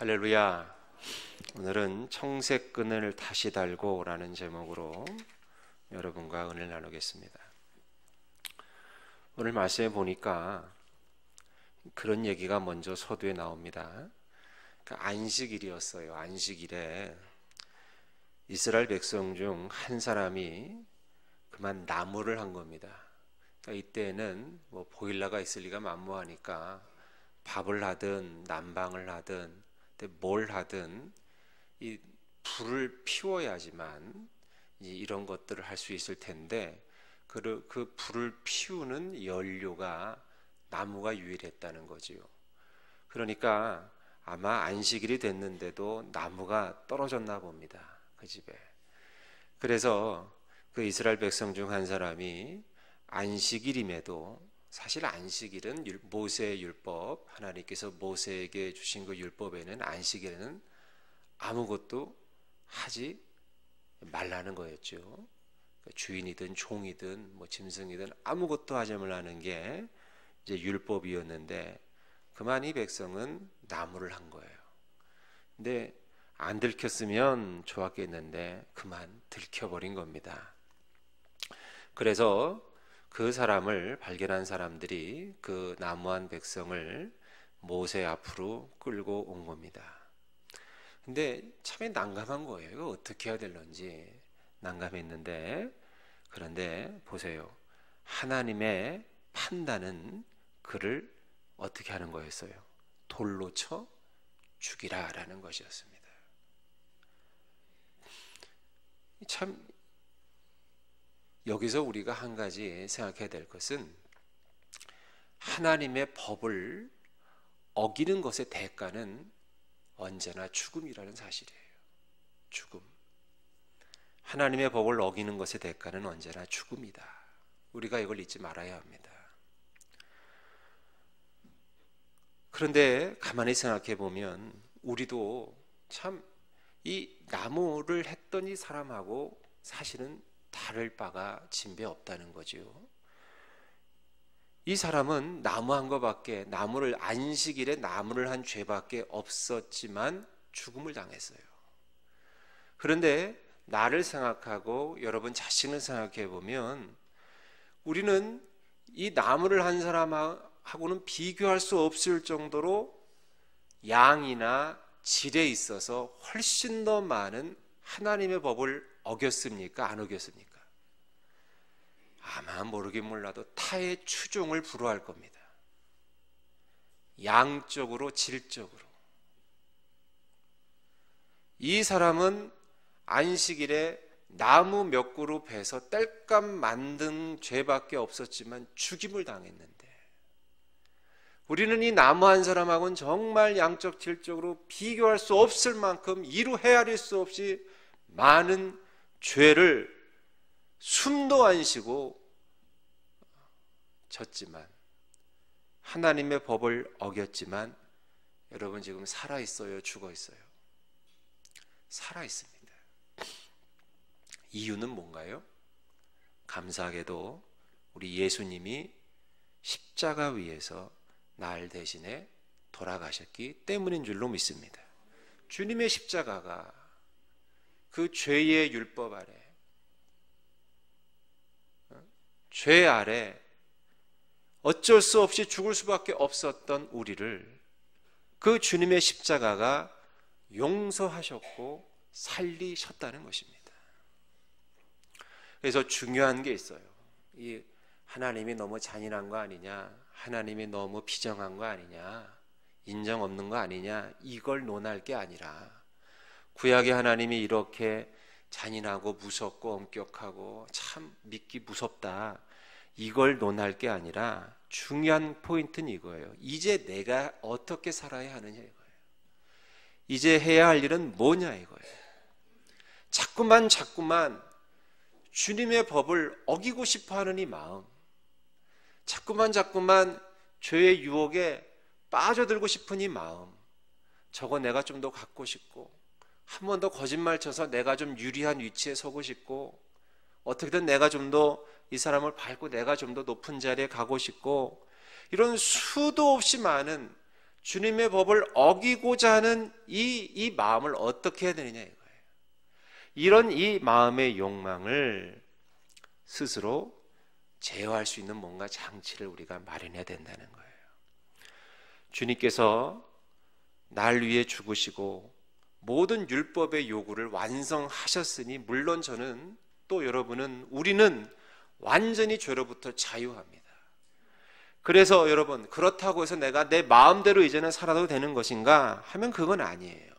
할렐루야. 오늘은 청색끈을 다시 달고 라는 제목으로 여러분과 은혜를 나누겠습니다. 오늘 말씀에 보니까 그런 얘기가 먼저 서두에 나옵니다. 안식일이었어요. 안식일에 이스라엘 백성 중 한 사람이 그만 나무를 한 겁니다. 그러니까 이때는 뭐 보일러가 있을 리가 만무하니까 밥을 하든 난방을 하든 뭘 하든 이 불을 피워야지만 이런 것들을 할 수 있을 텐데 그 불을 피우는 연료가 나무가 유일했다는 거지요. 그러니까 아마 안식일이 됐는데도 나무가 떨어졌나 봅니다. 그 집에. 그래서 그 이스라엘 백성 중 한 사람이 안식일임에도, 사실 안식일은 모세의 율법, 하나님께서 모세에게 주신 그 율법에는 안식일에는 아무것도 하지 말라는 거였죠. 주인이든 종이든 뭐 짐승이든 아무것도 하지 말라는 게 이제 율법이었는데, 그만 이 백성은 나무를 한 거예요. 근데 안 들켰으면 좋았겠는데 그만 들켜버린 겁니다. 그래서 그 사람을 발견한 사람들이 그 나무한 백성을 모세 앞으로 끌고 온 겁니다. 근데 참 난감한 거예요. 이거 어떻게 해야 될런지 난감했는데, 그런데 보세요. 하나님의 판단은 그를 어떻게 하는 거였어요? 돌로 쳐 죽이라 라는 것이었습니다. 참 여기서 우리가 한 가지 생각해야 될 것은, 하나님의 법을 어기는 것의 대가는 언제나 죽음이라는 사실이에요. 죽음. 하나님의 법을 어기는 것의 대가는 언제나 죽음이다. 우리가 이걸 잊지 말아야 합니다. 그런데 가만히 생각해 보면 우리도 참 이 나무를 했던 이 사람하고 사실은 다를 바가 진배 없다는 거죠. 이 사람은 나무한 것밖에, 안식일에 나무를 한 죄밖에 없었지만 죽음을 당했어요. 그런데 나를 생각하고 여러분 자신을 생각해 보면 우리는 이 나무를 한 사람하고는 비교할 수 없을 정도로 양이나 질에 있어서 훨씬 더 많은 하나님의 법을 어겼습니까? 안 어겼습니까? 아마 모르긴 몰라도 타의 추종을 불허할 겁니다. 양적으로, 질적으로. 이 사람은 안식일에 나무 몇 그루 베서 땔감 만든 죄밖에 없었지만 죽임을 당했는데, 우리는 이 나무 한 사람하고는 정말 양적, 질적으로 비교할 수 없을 만큼 이루 헤아릴 수 없이 많은 죄를 숨도 안 쉬고 졌지만, 하나님의 법을 어겼지만 여러분 지금 살아있어요? 죽어있어요? 살아있습니다. 이유는 뭔가요? 감사하게도 우리 예수님이 십자가 위에서 날 대신에 돌아가셨기 때문인 줄로 믿습니다. 주님의 십자가가 그 죄의 율법 아래, 죄 아래 어쩔 수 없이 죽을 수밖에 없었던 우리를 그 주님의 십자가가 용서하셨고 살리셨다는 것입니다. 그래서 중요한 게 있어요. 이 하나님이 너무 잔인한 거 아니냐, 하나님이 너무 비정한 거 아니냐, 인정 없는 거 아니냐, 이걸 논할 게 아니라 구약의 하나님이 이렇게 잔인하고 무섭고 엄격하고 참 믿기 무섭다, 이걸 논할 게 아니라 중요한 포인트는 이거예요. 이제 내가 어떻게 살아야 하느냐 이거예요. 이제 해야 할 일은 뭐냐 이거예요. 자꾸만 주님의 법을 어기고 싶어하는 이 마음, 자꾸만 죄의 유혹에 빠져들고 싶은 이 마음, 저거 내가 좀 더 갖고 싶고, 한 번 더 거짓말 쳐서 내가 좀 유리한 위치에 서고 싶고, 어떻게든 내가 좀 더 이 사람을 밟고 내가 좀 더 높은 자리에 가고 싶고, 이런 수도 없이 많은 주님의 법을 어기고자 하는 이 마음을 어떻게 해야 되느냐 이거예요. 이런 이 마음의 욕망을 스스로 제어할 수 있는 뭔가 장치를 우리가 마련해야 된다는 거예요. 주님께서 날 위해 죽으시고 모든 율법의 요구를 완성하셨으니 물론 저는 또 여러분은 우리는 완전히 죄로부터 자유합니다. 그래서 여러분, 그렇다고 해서 내가 내 마음대로 이제는 살아도 되는 것인가 하면 그건 아니에요.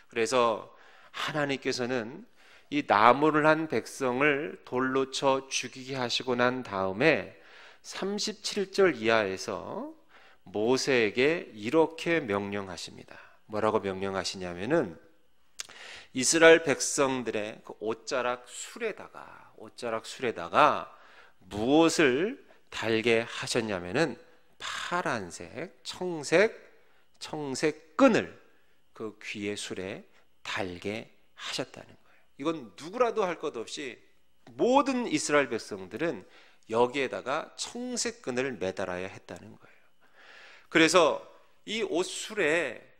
그래서 하나님께서는 이 나무를 한 백성을 돌로 쳐 죽이게 하시고 난 다음에 37절 이하에서 모세에게 이렇게 명령하십니다. 뭐라고 명령하시냐면은 이스라엘 백성들의 그 옷자락 술에다가 무엇을 달게 하셨냐면은 파란색, 청색 끈을 그 귀의 술에 달게 하셨다는 거예요. 이건 누구라도 할 것 없이 모든 이스라엘 백성들은 여기에다가 청색 끈을 매달아야 했다는 거예요. 그래서 이 옷술에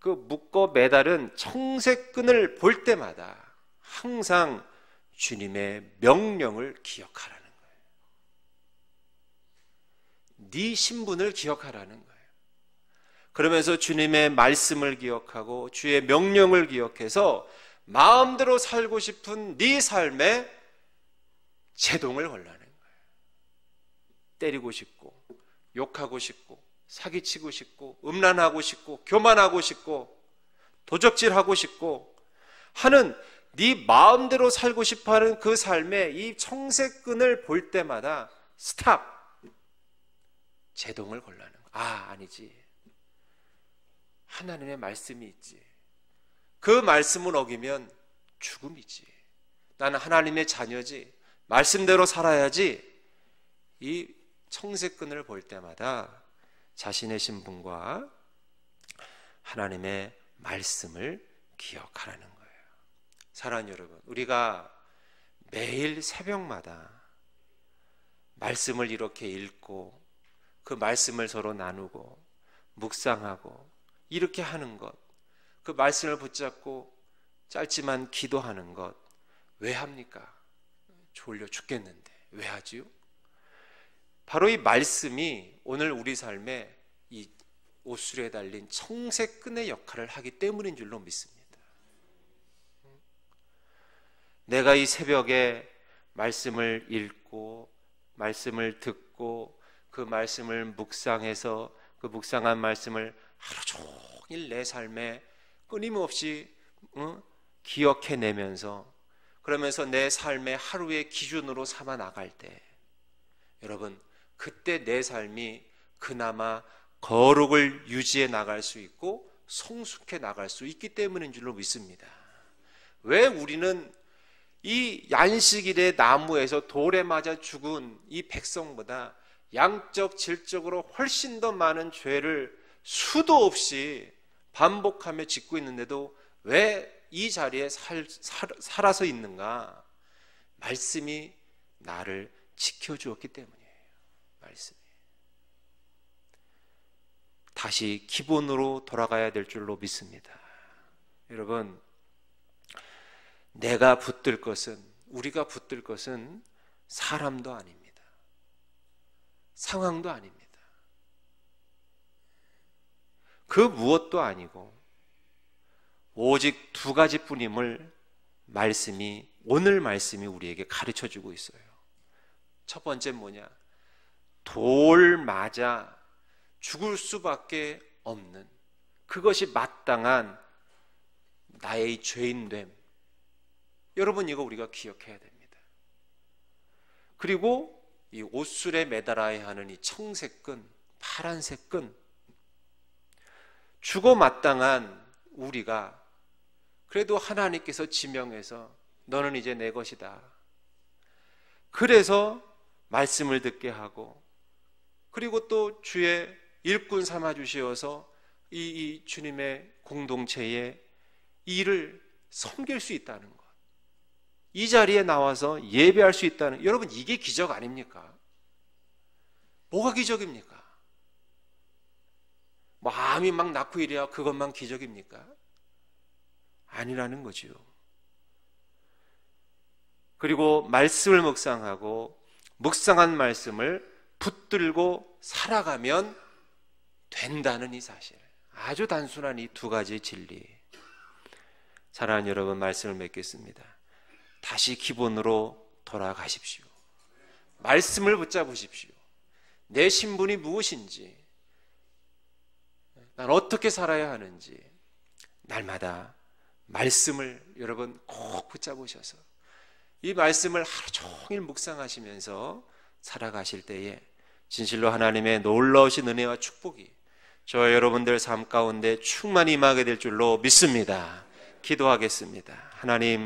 그 묶어 매달은 청색 끈을 볼 때마다 항상 주님의 명령을 기억하라는 거예요. 네 신분을 기억하라는 거예요. 그러면서 주님의 말씀을 기억하고 주의 명령을 기억해서 마음대로 살고 싶은 네 삶에 제동을 걸라는 거예요. 때리고 싶고 욕하고 싶고 사기치고 싶고 음란하고 싶고 교만하고 싶고 도적질하고 싶고 하는 네 마음대로 살고 싶어하는 그 삶에 이 청색끈을 볼 때마다 스탑! 제동을 걸라는 거예요. 아니지. 하나님의 말씀이 있지. 그 말씀을 어기면 죽음이지. 나는 하나님의 자녀지. 말씀대로 살아야지. 이 청색끈을 볼 때마다 자신의 신분과 하나님의 말씀을 기억하라는 거예요. 사랑하는 여러분, 우리가 매일 새벽마다 말씀을 이렇게 읽고 그 말씀을 서로 나누고 묵상하고 이렇게 하는 것, 그 말씀을 붙잡고 짧지만 기도하는 것 왜 합니까? 졸려 죽겠는데 왜 하지요? 바로 이 말씀이 오늘 우리 삶에 이 옷술에 달린 청색끈의 역할을 하기 때문인 줄로 믿습니다. 내가 이 새벽에 말씀을 읽고 말씀을 듣고 그 말씀을 묵상해서 그 묵상한 말씀을 하루 종일 내 삶에 끊임없이 기억해내면서 그러면서 내 삶의 하루의 기준으로 삼아 나갈 때 여러분 그때 내 삶이 그나마 거룩을 유지해 나갈 수 있고 성숙해 나갈 수 있기 때문인 줄로 믿습니다. 왜 우리는 이 안식일의 나무에서 돌에 맞아 죽은 이 백성보다 양적 질적으로 훨씬 더 많은 죄를 수도 없이 반복하며 짓고 있는데도 왜 이 자리에 살아서 있는가? 말씀이 나를 지켜주었기 때문이에요. 말씀이. 다시 기본으로 돌아가야 될 줄로 믿습니다. 여러분, 내가 붙들 것은, 우리가 붙들 것은 사람도 아닙니다. 상황도 아닙니다. 그 무엇도 아니고 오직 두 가지뿐임을 오늘 말씀이 우리에게 가르쳐주고 있어요. 첫 번째 뭐냐? 돌 맞아 죽을 수밖에 없는 그것이 마땅한 나의 죄인됨. 여러분 이거 우리가 기억해야 됩니다. 그리고 이 옷술에 매달아야 하는 이 청색끈, 파란색 끈, 죽어 마땅한 우리가 그래도 하나님께서 지명해서 너는 이제 내 것이다. 그래서 말씀을 듣게 하고 그리고 또 주의 일꾼 삼아 주시어서 이 주님의 공동체에 일을 섬길 수 있다는 것. 이 자리에 나와서 예배할 수 있다는, 여러분 이게 기적 아닙니까? 뭐가 기적입니까? 마음이 막 낳고 이래야 그것만 기적입니까? 아니라는 거죠. 그리고 말씀을 묵상하고 묵상한 말씀을 붙들고 살아가면 된다는 이 사실. 아주 단순한 이 두 가지 진리. 사랑하는 여러분, 말씀을 맺겠습니다. 다시 기본으로 돌아가십시오. 말씀을 붙잡으십시오. 내 신분이 무엇인지, 난 어떻게 살아야 하는지 날마다 말씀을 여러분 꼭 붙잡으셔서 이 말씀을 하루 종일 묵상하시면서 살아가실 때에 진실로 하나님의 놀라우신 은혜와 축복이 저와 여러분들 삶 가운데 충만히 임하게 될 줄로 믿습니다. 기도하겠습니다. 하나님,